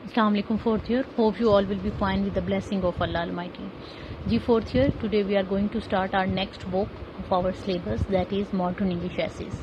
Assalamu alaikum, fourth year. Hope you all will be fine with the blessing of Allah Almighty. Ji, fourth year, today we are going to start our next book of our syllabus, that is Modern English Essays.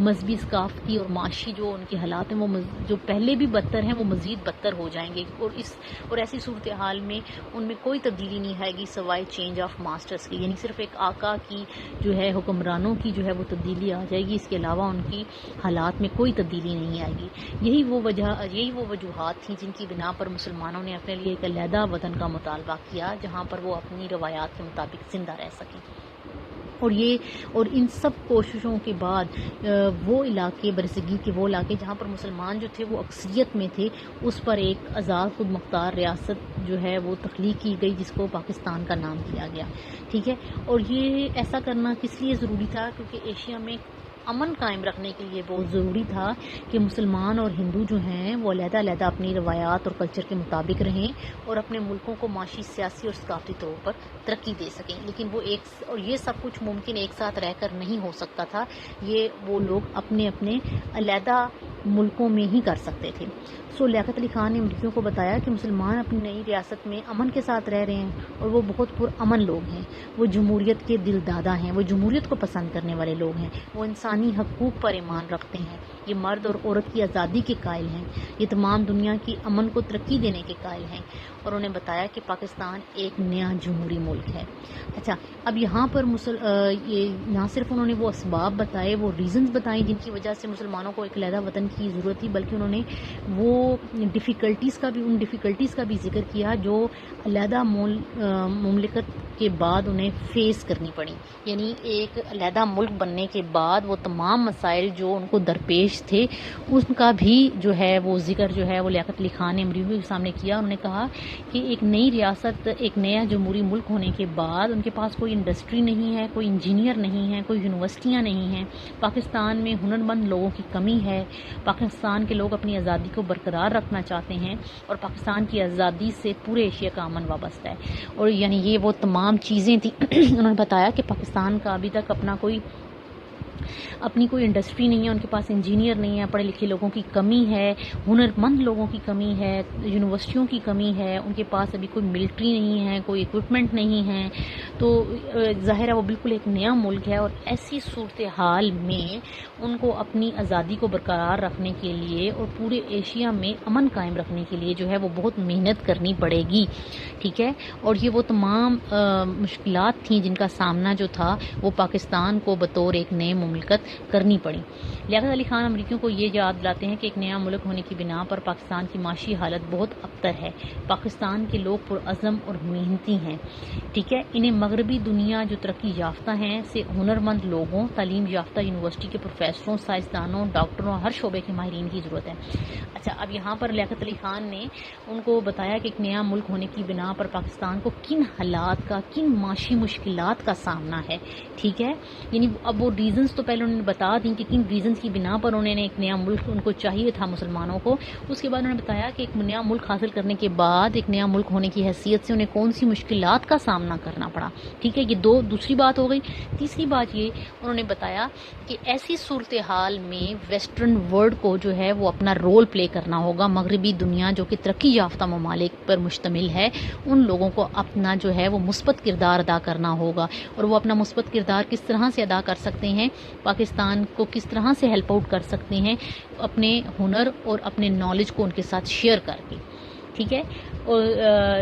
مذہبی ثقافتی اور معاشی جو ان کے حالات ہیں وہ جو پہلے بھی بدتر ہیں وہ مزید بدتر ہو جائیں گے، اور ایسی صورتحال میں ان میں کوئی تبدیلی نہیں آئے گی سوائے چینج آف ماسٹرز کی، یعنی صرف ایک آقا کی جو ہے حکمرانوں کی جو ہے وہ تبدیلی آ جائے گی، اس کے علاوہ ان کی حالات میں کوئی تبدیلی نہیں آئے گی۔ یہی وہ وجوہات تھیں جن کی بنا پر مسلمانوں نے اپنے لیے ایک علیحدہ وطن کا مطالبہ کیا جہاں پر وہ اپنی روایات کے مطابق زندہ رہ سکیں، اور ان سب کوششوں کے بعد وہ علاقے برصغیر کے وہ علاقے جہاں پر مسلمان جو تھے وہ اکثریت میں تھے، اس پر ایک آزاد خود مختار ریاست جو ہے وہ تخلیق کی گئی جس کو پاکستان کا نام دیا گیا، ٹھیک ہے۔ اور یہ ایسا کرنا کس لیے ضروری تھا؟ کیونکہ ایشیا میں امن قائم رکھنے کے لیے بہت ضروری تھا کہ مسلمان اور ہندو جو ہیں وہ علیحدہ علیحدہ اپنی روایات اور کلچر کے مطابق رہیں اور اپنے ملکوں کو معاشی، سیاسی اور ثقافتی طور پر ترقی دے سکیں، لیکن اور یہ سب کچھ ممکن ایک ساتھ رہ کر نہیں ہو سکتا تھا، یہ وہ لوگ اپنے اپنے علیحدہ ملکوں میں ہی کر سکتے تھے۔ لیاقت علی خان نے امریکیوں کو بتایا کہ مسلمان اپنی نئی ریاست میں امن کے ساتھ رہ رہے ہیں اور وہ بہت پرامن لوگ ہیں، وہ جمہوریت کے دل دادا ہیں، وہ جمہوریت کو پسند کرنے والے لوگ ہیں، وہ انسانی حقوق پر ایمان رکھتے ہیں، یہ مرد اور عورت کی آزادی کے قائل ہیں، یہ تمام دنیا کی امن کو ترقی دینے کے قائل ہیں، اور انہوں نے بتایا کہ پاکستان ایک نیا جمہوری ملک ہے۔ اچھا، اب یہاں پر نہ صرف انہوں نے وہ اسباب بتائے، وہ ریزنز بتائیں جن کی وجہ سے مسلمانوں کو ایک علیحدہ وطن کی ضرورت تھی، بلکہ انہوں نے وہ ان ڈیفیکلٹیز کا بھی ذکر کیا جو علیحدہ مملکت کے بعد انہیں فیس کرنی پڑی، یعنی ایک علیحدہ ملک بننے کے بعد وہ تمام مسائل جو ان کو درپیش تھے ان کا بھی جو ہے وہ ذکر جو ہے وہ لیاقت علی خان نے امریکیوں کے سامنے کیا۔ انہوں نے کہا کہ ایک نئی ریاست، ایک نیا جمہوری ملک ہونے کے بعد ان کے پاس کوئی انڈسٹری نہیں ہے، کوئی انجینئر نہیں ہے، کوئی یونیورسٹیاں نہیں ہیں، پاکستان میں ہنرمند لوگوں کی کمی ہے، پاکستان کے لوگ اپنی آزادی کو برقرار رکھنا چاہتے ہیں، اور پاکستان کی آزادی سے پورے ایشیا کا امن وابستہ ہے، اور یعنی یہ وہ تمام چیزیں تھیں۔ انہوں نے بتایا کہ پاکستان کا ابھی تک اپنی کوئی انڈسٹری نہیں ہے، ان کے پاس انجینئر نہیں ہے، پڑھے لکھے لوگوں کی کمی ہے، ہنرمند لوگوں کی کمی ہے، یونیورسٹیوں کی کمی ہے، ان کے پاس ابھی کوئی ملٹری نہیں ہے، کوئی اکوپمنٹ نہیں ہے، تو ظاہر ہے وہ بالکل ایک نیا ملک ہے، اور ایسی صورتحال میں ان کو اپنی آزادی کو برقرار رکھنے کے لیے اور پورے ایشیا میں امن قائم رکھنے کے لیے جو ہے وہ بہت محنت کرنی پڑے گی، ٹھیک ہے۔ اور یہ وہ تمام مشکلات تھیں جن کا سامنا جو تھا وہ پاکستان کو بطور ایک نئے مملکت کرنی پڑی۔ لیاقت علی خان امریکیوں کو یہ یاد دلاتے ہیں کہ ایک نیا ملک ہونے کی بنا پر پاکستان کی معاشی حالت بہت ابتر ہے، پاکستان کے لوگ پرعزم اور محنتی ہیں، ٹھیک ہے، انہیں مغربی دنیا جو ترقی یافتہ ہیں سے ہنرمند لوگوں، تعلیم یافتہ یونیورسٹی کے پروفیسروں، سائنسدانوں، ڈاکٹروں، ہر شعبے کے ماہرین کی ضرورت ہے۔ اچھا، اب یہاں پر لیاقت علی خان نے ان کو بتایا کہ ایک نیا ملک ہونے کی بنا پر پاکستان کو کن حالات کا، کن معاشی مشکلات کا سامنا ہے، ٹھیک ہے، یعنی اب وہ ریزنز تو پہلے انہوں نے بتا دیں کہ کن ریزنز کی بنا پر انہوں نے ایک نیا ملک ان کو چاہیے تھا مسلمانوں کو، اس کے بعد انہوں نے بتایا کہ ایک نیا ملک حاصل کرنے کے بعد ایک نیا ملک ہونے کی حیثیت سے انہیں کون سی مشکلات کا سامنا کرنا پڑا، ٹھیک ہے، یہ دوسری بات ہو گئی۔ تیسری بات یہ انہوں نے بتایا کہ ایسی صورتحال میں ویسٹرن ورلڈ کو جو ہے وہ اپنا رول پلے کرنا ہوگا، مغربی دنیا جو کہ ترقی یافتہ ممالک پر مشتمل ہے ان لوگوں کو اپنا جو ہے وہ مثبت کردار ادا کرنا ہوگا، اور وہ اپنا مثبت کردار کس طرح سے ادا کر سکتے ہیں، پاکستان کو کس طرح سے ہیلپ آؤٹ کر سکتے ہیں، اپنے ہنر اور اپنے نالج کو ان کے ساتھ شیئر کر کے، ٹھیک ہے، اور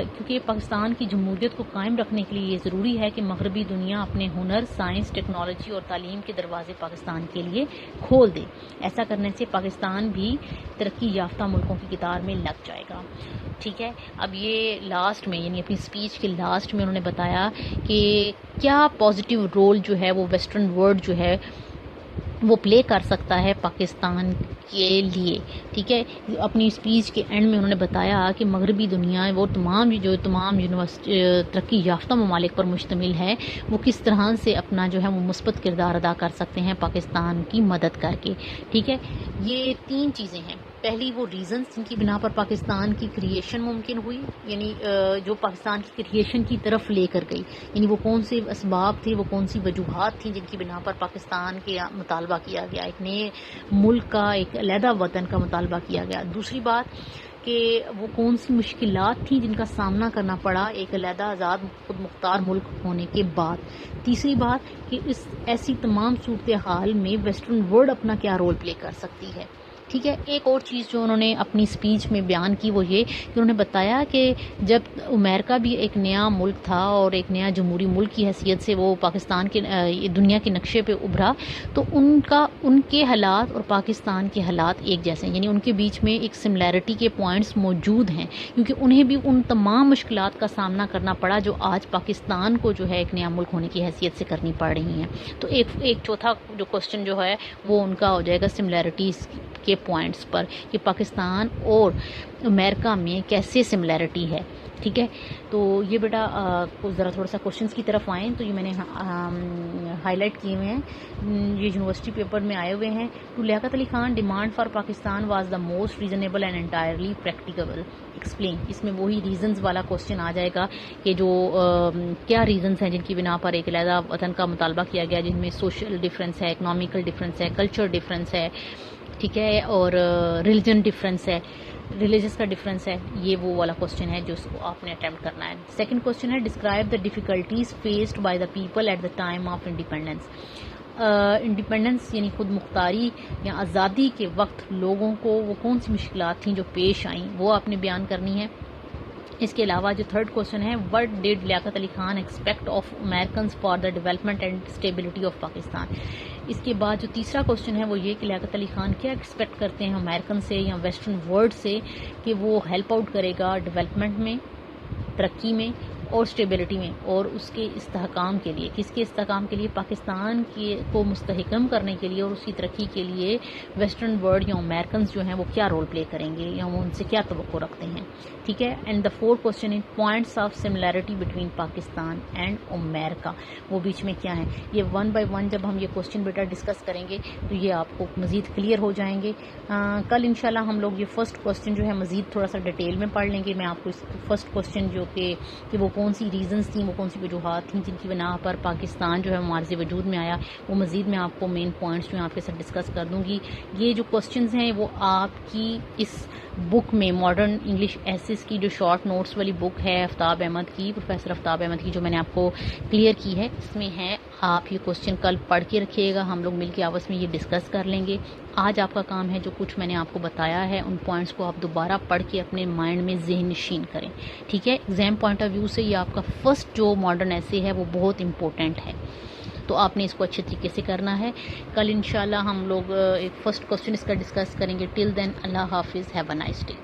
کیونکہ پاکستان کی جمہوریت کو قائم رکھنے کے لیے یہ ضروری ہے کہ مغربی دنیا اپنے ہنر، سائنس، ٹیکنالوجی اور تعلیم کے دروازے پاکستان کے لیے کھول دے، ایسا کرنے سے پاکستان بھی ترقی یافتہ ملکوں کی قطار میں لگ جائے گا، ٹھیک ہے۔ اب یہ لاسٹ میں یعنی اپنی اسپیچ کے لاسٹ میں انہوں نے بتایا کہ کیا پازیٹیو رول جو ہے وہ ویسٹرن ورلڈ جو ہے وہ پلے کر سکتا ہے پاکستان کے لیے، ٹھیک ہے۔ اپنی اسپیچ کے اینڈ میں انہوں نے بتایا کہ مغربی دنیا وہ تمام یونیورسٹی ترقی یافتہ ممالک پر مشتمل ہے، وہ کس طرح سے اپنا جو ہے وہ مثبت کردار ادا کر سکتے ہیں پاکستان کی مدد کر کے، ٹھیک ہے۔ یہ تین چیزیں ہیں، پہلی وہ ریزنز جن کی بنا پر پاکستان کی کریشن ممکن ہوئی، یعنی جو پاکستان کی کریشن کی طرف لے کر گئی، یعنی وہ کون سے اسباب تھے، وہ کون سی وجوہات تھیں جن کی بنا پر پاکستان کے مطالبہ کیا گیا، ایک نئے ملک کا، ایک علیحدہ وطن کا مطالبہ کیا گیا۔ دوسری بات کہ وہ کون سی مشکلات تھیں جن کا سامنا کرنا پڑا ایک علیحدہ آزاد خود مختار ملک ہونے کے بعد. تیسری بات کہ اس ایسی تمام صورتحال میں ویسٹرن ورلڈ اپنا کیا رول پلے کر سکتی ہے. ٹھیک ہے. ایک اور چیز جو انہوں نے اپنی اسپیچ میں بیان کی وہ یہ کہ انہوں نے بتایا کہ جب امریکہ بھی ایک نیا ملک تھا اور ایک نیا جمہوری ملک کی حیثیت سے وہ پاکستان کے دنیا کے نقشے پہ ابھرا تو ان کے حالات اور پاکستان کے حالات ایک جیسے ہیں, یعنی ان کے بیچ میں ایک سملیرٹی کے پوائنٹس موجود ہیں کیونکہ انہیں بھی ان تمام مشکلات کا سامنا کرنا پڑا جو آج پاکستان کو جو ہے ایک نیا ملک ہونے کی حیثیت سے کرنی پڑ رہی ہیں. تو ایک چوتھا جو کوسچن جو ہے وہ ان کا ہو جائے گا سملیرٹیز کے پوائنٹس پر کہ پاکستان اور امریکہ میں کیسے سملیرٹی ہے. ٹھیک ہے. تو یہ بیٹا ذرا تھوڑا سا کوشچنس کی طرف آئیں تو یہ میں نے ہائی لائٹ کیے ہوئے ہیں, یہ یونیورسٹی پیپر میں آئے ہوئے ہیں. To Liaquat Ali Khan demand for Pakistan was the most reasonable and entirely practicable explain. اس میں وہی ریزنز والا کوسچن آ جائے گا کہ جو کیا ریزنز ہیں جن کی بنا پر ایک علیحدہ وطن کا مطالبہ کیا گیا, جن میں سوشل ڈفرینس ہے, اکنامیکل ڈفرینس ہے, کلچر ڈفرینس ہے, ٹھیک ہے, اور ریلیجن ڈفرینس ہے, ریلیجس کا ڈفرینس ہے. یہ وہ والا کوسچن ہے جو اس کو آپ نے اٹیمپٹ کرنا ہے. سیکنڈ کوسچن ہے describe the difficulties faced by the people at the time of independence. Independence یعنی خود مختاری یا آزادی کے وقت لوگوں کو وہ کون سی مشکلات تھیں جو پیش آئیں وہ آپ نے بیان کرنی ہے. اس کے علاوہ جو تھرڈ کوسچن ہے what did Liaquat Ali Khan expect of Americans for the development and stability of Pakistan. اس کے بعد جو تیسرا کوسچن ہے وہ یہ کہ لیاقت علی خان کیا ایکسپیکٹ کرتے ہیں امیرکن سے یا ویسٹرن ورلڈ سے کہ وہ ہیلپ آؤٹ کرے گا ڈیولپمنٹ میں, ترقی میں اور اسٹیبلٹی میں, اور اس کے استحکام کے لیے. کس کے استحکام کے لیے؟ پاکستان کو مستحکم کرنے کے لیے اور اس کی ترقی کے لیے ویسٹرن ورلڈ یا امیرکنز جو ہیں وہ کیا رول پلے کریں گے یا وہ ان سے کیا توقع رکھتے ہیں. ٹھیک ہے. اینڈ دا فورتھ کوسچن ہے points of similarity between Pakistan and امریکہ, وہ بیچ میں کیا ہیں. یہ ون بائی ون جب ہم یہ کوسچن بیٹا ڈسکس کریں گے تو یہ آپ کو مزید کلیئر ہو جائیں گے. کل انشاءاللہ ہم لوگ یہ فرسٹ کوسچن جو ہے مزید تھوڑا سا ڈیٹیل میں پڑھ لیں گے. میں آپ کو اس فرسٹ کوسچن جو کہ وہ کون سی ریزنز تھیں, وہ کون سی وجوہات تھیں جن کی بنا پر پاکستان جو ہے معارض وجود میں آیا, وہ مزید میں آپ کو مین پوائنٹس جو ہیں آپ کے ساتھ ڈسکس کر دوں گی. یہ جو کوسچنز ہیں وہ آپ کی اس بک میں ماڈرن انگلش ایسز کی جو شارٹ نوٹس والی بک ہے آفتاب احمد کی, پروفیسر آفتاب احمد کی, جو میں نے آپ کو کلیئر کی ہے, اس میں ہے. آپ یہ کوسچن کل پڑھ کے رکھیے گا, ہم لوگ مل کے آپس میں یہ ڈسکس کر لیں گے. آج آپ کا کام ہے جو کچھ میں نے آپ کو بتایا ہے ان پوائنٹس کو آپ دوبارہ پڑھ کے اپنے مائنڈ میں ذہن نشین کریں. ٹھیک ہے. ایگزام پوائنٹ آف ویو سے یہ آپ کا فرسٹ جو ماڈرن ایسے ہے وہ بہت امپورٹنٹ ہے, تو آپ نے اس کو اچھے طریقے سے کرنا ہے. کل انشاءاللہ ہم لوگ ایک فرسٹ کوسچن اس کا ڈسکس کریں گے. ٹل دین اللہ حافظ, ہیو اے نائس ڈے.